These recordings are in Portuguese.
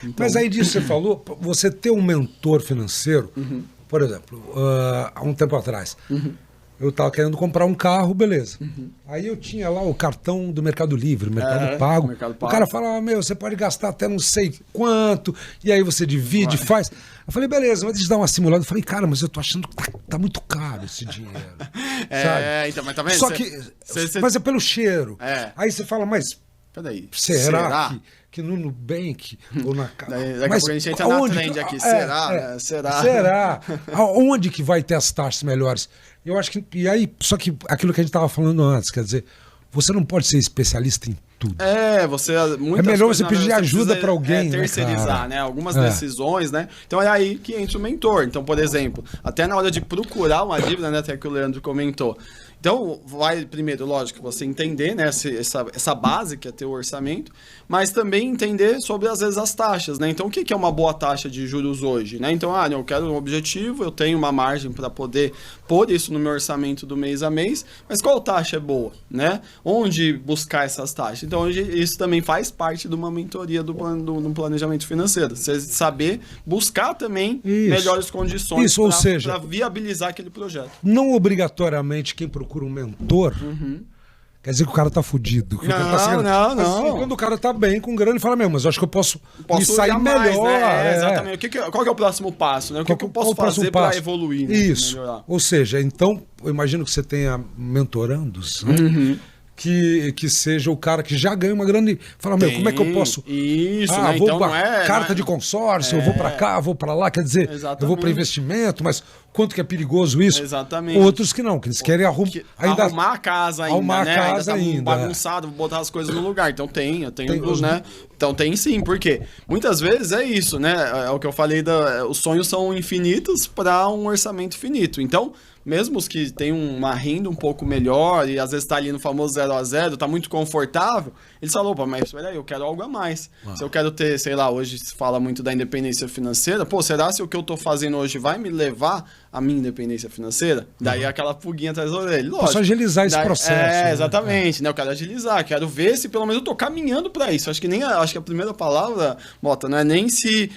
Então... Mas aí disso você falou, você ter um mentor financeiro, por exemplo, há um tempo atrás, eu estava querendo comprar um carro, beleza. Aí eu tinha lá o cartão do Mercado Livre, Mercado Pago. Mercado Pago. O cara fala, você pode gastar até não sei quanto, e aí você divide, faz. Eu falei, beleza, mas deixa eu dar uma simulada. Eu falei, cara, mas eu tô achando que tá muito caro esse dinheiro. Sabe? Então, mas tá vendo? Só que, mas é pelo cheiro. Aí você fala, mas peraí, será que no Nubank ou na casa... Daqui a pouco a gente entra na trend aqui. Será? Será? Onde que vai ter as taxas melhores? Eu acho que... E aí, só que aquilo que a gente estava falando antes, quer dizer, você não pode ser especialista em tudo. Você... É melhor você pedir ajuda para alguém, terceirizar, né? Algumas decisões, né? Então é aí que entra o mentor. Então, por exemplo, até na hora de procurar uma dívida, né? Até que o Leandro comentou. Então, vai primeiro, lógico, você entender, né, essa base que é ter o orçamento, mas também entender sobre, às vezes, as taxas, né? Então, o que é uma boa taxa de juros hoje, né? Então, eu quero um objetivo, eu tenho uma margem para poder pôr isso no meu orçamento do mês a mês, mas qual taxa é boa, né? Onde buscar essas taxas? Então, hoje, isso também faz parte de uma mentoria do planejamento financeiro. Você saber buscar também melhores condições para viabilizar aquele projeto. Não obrigatoriamente quem procura um mentor, quer dizer que o cara tá fudido. Não. Assim, quando o cara tá bem com grana, ele fala, mas eu acho que eu posso me sair melhor. Né? Exatamente. Qual que é o próximo passo? Né? O que eu posso fazer para evoluir? Né? Isso. Ou seja, então, eu imagino que você tenha mentorandos, né? Que seja o cara que já ganha uma grana e fala, como é que eu posso... Isso, né? Vou então carta de consórcio, eu vou para cá, vou para lá, quer dizer, eu vou para investimento, mas quanto que é perigoso isso? Exatamente. Outros que não, que eles querem arrumar a casa ainda, arrumar né? a casa ainda. Bagunçado, vou botar as coisas no lugar. Então eu tenho, né? Então tem sim, porque muitas vezes é isso, né? É o que eu falei, os sonhos são infinitos para um orçamento finito. Então, mesmo os que têm uma renda um pouco melhor e às vezes tá ali no famoso 0 a 0, tá muito confortável, eles falam, mas peraí, eu quero algo a mais. Se eu quero ter, sei lá, hoje se fala muito da independência financeira, será se o que eu tô fazendo hoje vai me levar à minha independência financeira? Daí aquela pulguinha atrás da orelha. Lógico. Posso agilizar esse processo. Exatamente, né? Eu quero agilizar, quero ver se pelo menos eu tô caminhando para isso. Acho que a primeira palavra, Mota, não é nem se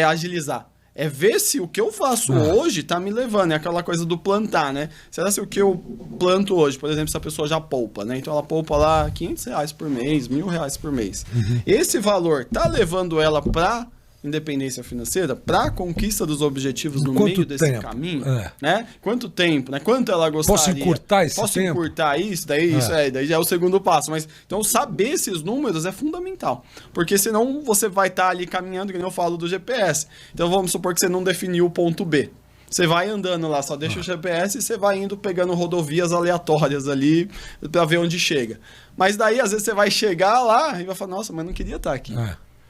agilizar. É ver se o que eu faço hoje tá me levando. É aquela coisa do plantar, né? Será se o que eu planto hoje, por exemplo, se a pessoa já poupa, né? Então ela poupa lá R$500 por mês, R$1.000 por mês. Esse valor tá levando ela para independência financeira, para a conquista dos objetivos no meio desse caminho, né? Quanto tempo, né? Quanto ela gostaria? Posso encurtar esse tempo? Posso encurtar isso? Daí já é o segundo passo. Mas então saber esses números é fundamental, porque senão você vai estar ali caminhando, que nem eu falo do GPS. Então vamos supor que você não definiu o ponto B. Você vai andando lá, só deixa o GPS e você vai indo pegando rodovias aleatórias ali para ver onde chega. Mas daí às vezes você vai chegar lá e vai falar, nossa, mas não queria estar aqui.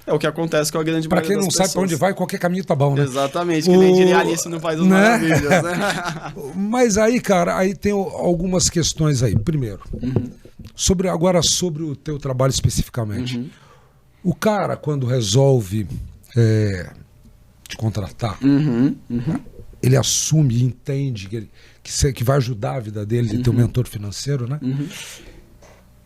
É o que acontece com a grande maioria das pessoas. Pra quem não sabe pra onde vai, qualquer caminho tá bom, né? Exatamente, que nem diria Alice no País das Maravilhas, né? Mas aí, cara, aí tem algumas questões aí. Primeiro, sobre o teu trabalho especificamente. O cara, quando resolve te contratar, ele assume e entende que vai ajudar a vida dele, de ter um mentor financeiro, né?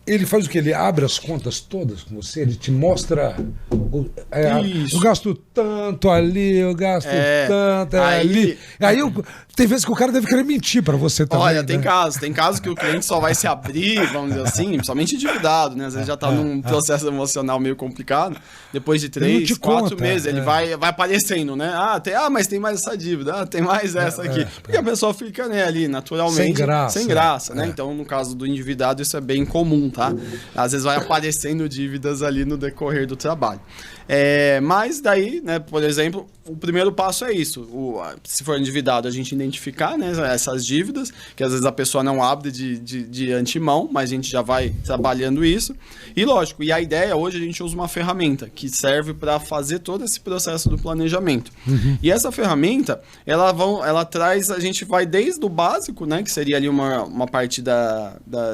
Ele faz o que? Ele abre as contas todas com você, ele te mostra. Eu gasto tanto ali, eu gasto tanto ali. Aí tem vezes que o cara deve querer mentir pra você também. Olha, tem casos que o cliente só vai se abrir, vamos dizer assim, somente endividado, né? Às vezes já tá num processo emocional meio complicado. Depois de 3, 4 meses, ele vai aparecendo, né? Mas tem mais essa dívida, tem mais essa aqui. Porque a pessoa fica, né, ali, naturalmente, sem graça, né? Então, no caso do endividado, isso é bem comum, tá? Às vezes vai aparecendo dívidas ali no decorrer do trabalho. Mas daí, né, por exemplo, o primeiro passo é isso. Se for endividado, a gente identificar, né, essas dívidas, que às vezes a pessoa não abre de antemão, mas a gente já vai trabalhando isso. E lógico, a ideia hoje a gente usa uma ferramenta que serve para fazer todo esse processo do planejamento. E essa ferramenta, ela traz, a gente vai desde o básico, né, que seria ali uma parte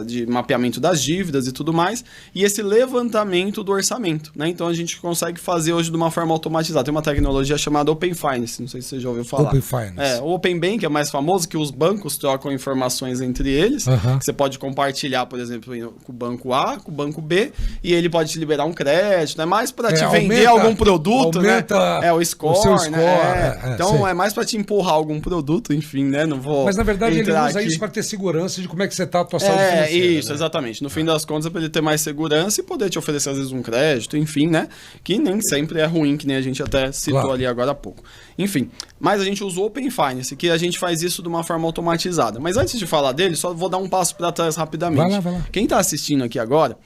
de mapeamento das dívidas e tudo mais, e esse levantamento do orçamento, né? Então a gente consegue fazer hoje de uma forma automatizada. Tem uma tecnologia chamada Open Finance, não sei se você já ouviu falar. Open Finance. O Open Bank é mais famoso, que os bancos trocam informações entre eles. Que você pode compartilhar, por exemplo, com o banco A, com o banco B, e ele pode te liberar um crédito. É mais para te vender algum produto, aumenta, né? O score, o seu score, né? Então é mais para te empurrar algum produto, enfim, né? Não vou. Mas na verdade ele usa aqui. isso para ter segurança de como é que você tá a tua saúde financeira. Isso, né? Exatamente. No fim das contas, é para ele ter mais segurança e poder te oferecer, às vezes, um crédito, enfim, né? Que nem sempre é ruim, que nem a gente até citou ali agora há pouco. Enfim, mas a gente usa o Open Finance, que a gente faz isso de uma forma automatizada. Mas antes de falar dele, só vou dar um passo para trás rapidamente. Vai lá. Quem tá assistindo aqui agora,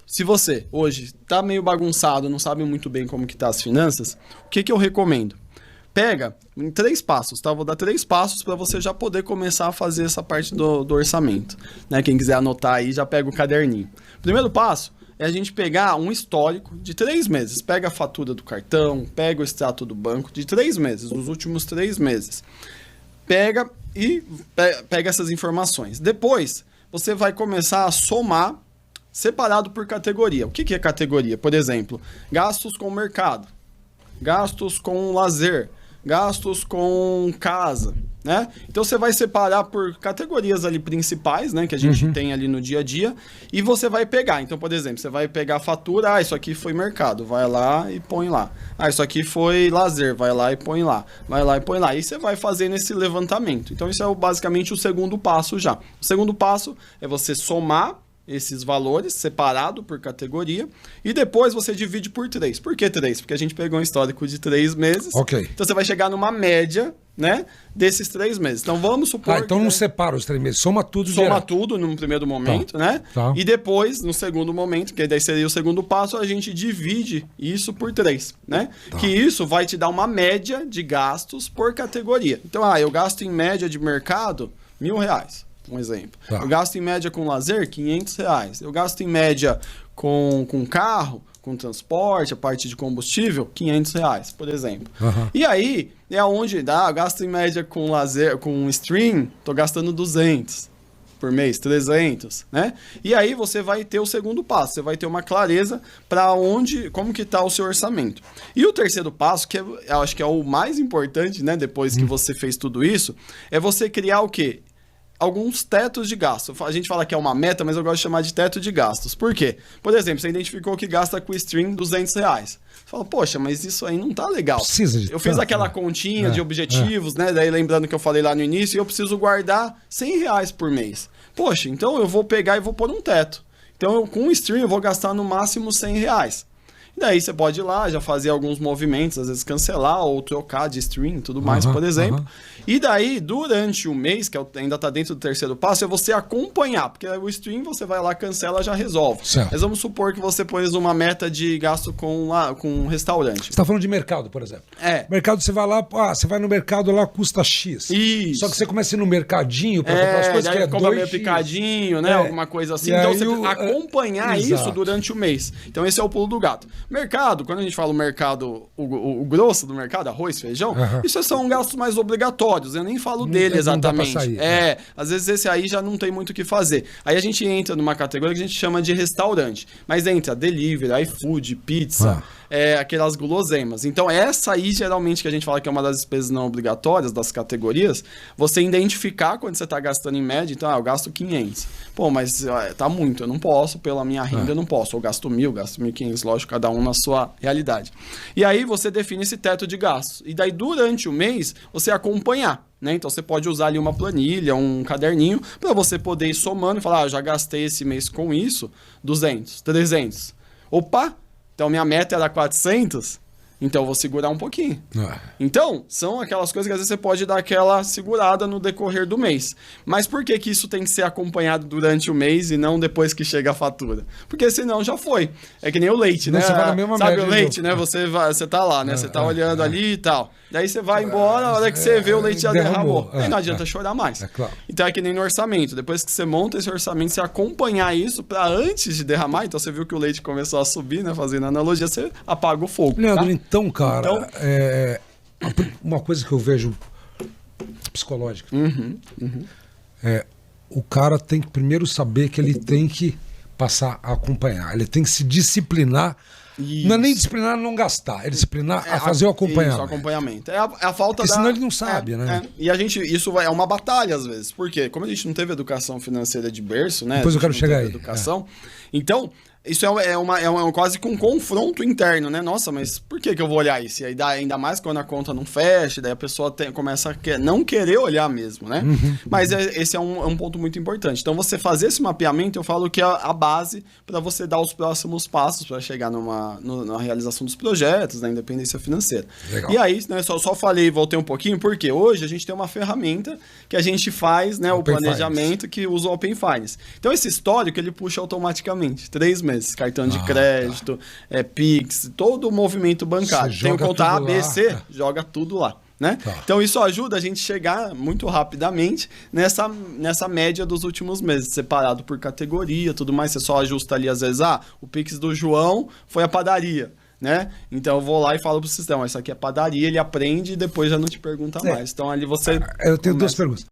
se você hoje tá meio bagunçado, não sabe muito bem como que tá as finanças, o que eu recomendo? Pega em 3 passos, tá? Vou dar 3 passos para você já poder começar a fazer essa parte do orçamento, né? Quem quiser anotar aí, já pega o caderninho. Primeiro passo é a gente pegar um histórico de 3 meses. Pega a fatura do cartão, pega o extrato do banco de 3 meses, dos últimos 3 meses. Pega essas informações. Depois, você vai começar a somar separado por categoria. O que é categoria? Por exemplo, gastos com o mercado, gastos com lazer, gastos com casa, né? Então você vai separar por categorias ali principais, né, que a gente tem ali no dia a dia, e você vai pegar. Então, por exemplo, você vai pegar a fatura, isso aqui foi mercado, vai lá e põe lá. Isso aqui foi lazer, vai lá e põe lá. Vai lá e põe lá. E você vai fazendo esse levantamento. Então, isso é basicamente o segundo passo já. O segundo passo é você somar esses valores separado por categoria e depois você divide por 3. Por que 3? Porque a gente pegou um histórico de 3 meses. Ok. Então você vai chegar numa média, né, desses 3 meses. Então vamos supor então não separa os 3 meses, soma tudo direto. Tudo num primeiro momento, né? E depois, no segundo momento, que daí seria o segundo passo, a gente divide isso por 3, né? Que isso vai te dar uma média de gastos por categoria. Então, eu gasto em média de mercado R$1.000. Um exemplo. Eu gasto em média com lazer R$500. Eu gasto em média com carro, com transporte, a parte de combustível, R$500, por exemplo. E aí, é onde dá, eu gasto em média com lazer, com stream, tô gastando 200 por mês, 300, né? E aí você vai ter o segundo passo, você vai ter uma clareza para onde, como que tá o seu orçamento. E o terceiro passo, que eu acho que é o mais importante, né, depois que você fez tudo isso, é você criar o quê? Alguns tetos de gasto. A gente fala que é uma meta, mas eu gosto de chamar de teto de gastos. Por quê? Por exemplo, você identificou que gasta com o stream R$200. Você fala, poxa, mas isso aí não tá legal. Eu fiz aquela continha de objetivos, né? Daí lembrando que eu falei lá no início, e eu preciso guardar R$100 por mês. Poxa, então eu vou pegar e vou pôr um teto. Então, com o stream, eu vou gastar no máximo R$100. E daí você pode ir lá, já fazer alguns movimentos, às vezes cancelar ou trocar de stream e tudo mais, por exemplo. E daí, durante o mês, que ainda está dentro do terceiro passo, é você acompanhar, porque o stream você vai lá, cancela, já resolve. Certo. Mas vamos supor que você pôs uma meta de gasto com um restaurante. Você está falando de mercado, por exemplo. Mercado, você vai lá, você vai no mercado lá, custa X. Isso. Só que você começa a ir no mercadinho para comprar as coisas que é 2X. Compra meio picadinho, né? Alguma coisa assim. Então você acompanhar isso durante o mês. Então esse é o pulo do gato. Mercado, quando a gente fala o mercado, o grosso do mercado, arroz, feijão, isso são gastos mais obrigatórios, eu nem falo dele exatamente. Às vezes esse aí já não tem muito o que fazer. Aí a gente entra numa categoria que a gente chama de restaurante, mas entra delivery, iFood, pizza, aquelas guloseimas. Então essa aí geralmente que a gente fala que é uma das despesas não obrigatórias das categorias, você identificar quando você está gastando em média, então eu gasto 500. Pô, mas tá muito, eu não posso, pela minha renda eu não posso, eu gasto 1.000, gasto 1.500, lógico, cada um na sua realidade. E aí você define esse teto de gastos. E daí durante o mês você acompanhar, né? Então você pode usar ali uma planilha, um caderninho, para você poder ir somando e falar, já gastei esse mês com isso, 200, 300. Opa, então minha meta era 400, então eu vou segurar um pouquinho. Então, são aquelas coisas que às vezes você pode dar aquela segurada no decorrer do mês. Mas por que isso tem que ser acompanhado durante o mês e não depois que chega a fatura? Porque senão já foi. É que nem o leite, né? Você vai na mesma Sabe o leite, né? Você tá lá, né? Você tá olhando ali e tal. Daí você vai embora, a hora que você vê o leite já derramou. Aí não adianta chorar mais. Claro. Então é que nem no orçamento. Depois que você monta esse orçamento, você acompanhar isso para antes de derramar. Então você viu que o leite começou a subir, né? Fazendo analogia, você apaga o fogo. Leandro, então, cara, uma coisa que eu vejo psicológica o cara tem que primeiro saber que ele tem que passar a acompanhar, ele tem que se disciplinar Isso. Não é nem disciplinar a não gastar, é disciplinar a fazer o acompanhamento. Isso, o acompanhamento. É a falta Porque senão ele não sabe, né? E isso é uma batalha às vezes. Por quê? Como a gente não teve educação financeira de berço, né? Depois eu quero chegar aí. Educação. Então, isso é quase que um confronto interno, né? Nossa, mas por que eu vou olhar isso? E aí dá ainda mais quando a conta não fecha, daí a pessoa começa a não querer olhar mesmo, né? Mas esse é um ponto muito importante. Então, você fazer esse mapeamento, eu falo que é a base para você dar os próximos passos para chegar na realização dos projetos, na independência financeira. Legal. E aí, né, só falei, voltei um pouquinho, porque hoje a gente tem uma ferramenta que a gente faz, né, o planejamento que usa o Open Finance. Então, esse histórico, ele puxa automaticamente, 3 meses. Cartão de crédito, Pix, todo o movimento bancário. Tem o conta A, B, C, joga tudo lá. Né? Tá. Então isso ajuda a gente chegar muito rapidamente nessa média dos últimos meses, separado por categoria, tudo mais. Você só ajusta ali, às vezes, o Pix do João foi a padaria. Né? Então eu vou lá e falo pro sistema, isso aqui é padaria, ele aprende e depois já não te pergunta mais. Então ali você... Eu tenho 2 perguntas.